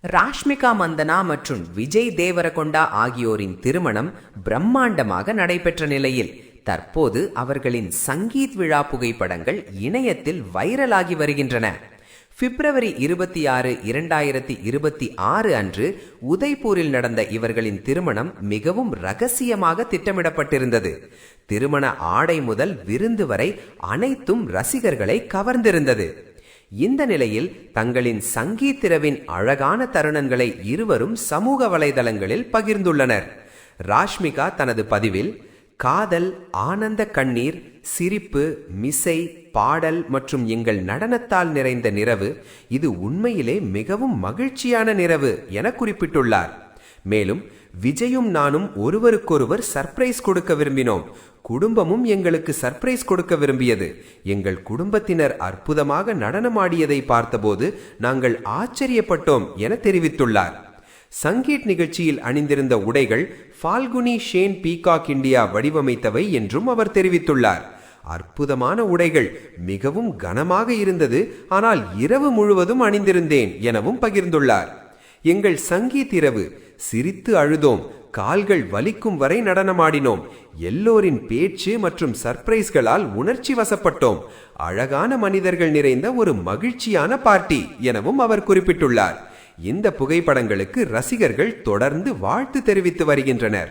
ராஷ்மிகா மந்தனா மற்றும் விஜய் தேவரகொண்டா ஆகியோரின் திருமணம் பிரம்மாண்டமாக நடைபெற்ற நிலையில் தற்போது அவர்களின் சங்கீத் விழா புகைப்படங்கள் இணையத்தில் வைரலாகி வருகின்றன. பிப்ரவரி 26, 2026 அன்று உதய்பூரில் நடந்த இவர்களின் திருமணம் மிகவும் ரகசியமாக திட்டமிடப்பட்டிருந்தது. திருமண ஆடை முதல் விருந்து வரை அனைத்தும் ரசிகர்களை கவர்ந்திருந்தது. இந்த நிலையில் தங்களின் சங்கீத் இரவின் அழகான தருணங்களை இருவரும் சமூக வலைதளங்களில் பகிர்ந்துள்ளனர். ராஷ்மிகா தனது பதிவில், காதல், ஆனந்த கண்ணீர், சிரிப்பு, மிசை, பாடல் மற்றும் எங்கள் நடனத்தால் நிறைந்த நிரவு, இது உண்மையிலே மிகவும் மகிழ்ச்சியான நிரவு என குறிப்பிட்டுள்ளார். மேலும், விஜயும் நானும் ஒருவருக்கொருவர் சர்ப்ரைஸ் கொடுக்க விரும்பினோம். குடும்பமும் எங்களுக்கு சர்ப்ரைஸ் கொடுக்க விரும்பியது. எங்கள் குடும்பத்தினர் அற்புதமாக நடனமாடியதை பார்த்தபோது நாங்கள் ஆச்சரியப்பட்டோம் என தெரிவித்துள்ளார். சங்கீத் நிகழ்ச்சியில் அணிந்திருந்த உடைகள் ஃபால்குனி ஷேன் பீகாக் இந்தியா வடிவமைத்தவை என்றும் அவர் தெரிவித்துள்ளார். அற்புதமான உடைகள், மிகவும் கனமாக இருந்தது, ஆனால் இரவு முழுவதும் அணிந்திருந்தேன் எனவும் பகிர்ந்துள்ளார். எங்கள் சங்கீத் இரவு, சிரித்து அழுதோம், கால்கள் வலிக்கும் வரை நடனமாடினோம். எல்லோரின் பேச்சு மற்றும் சர்ப்ரைஸ்களால் உணர்ச்சி வசப்பட்டோம். அழகான மனிதர்கள் நிறைந்த ஒரு மகிழ்ச்சியான பார்ட்டி எனவும் அவர் குறிப்பிட்டுள்ளார். இந்த புகைப்படங்களுக்கு ரசிகர்கள் தொடர்ந்து வாழ்த்து தெரிவித்து வருகின்றனர்.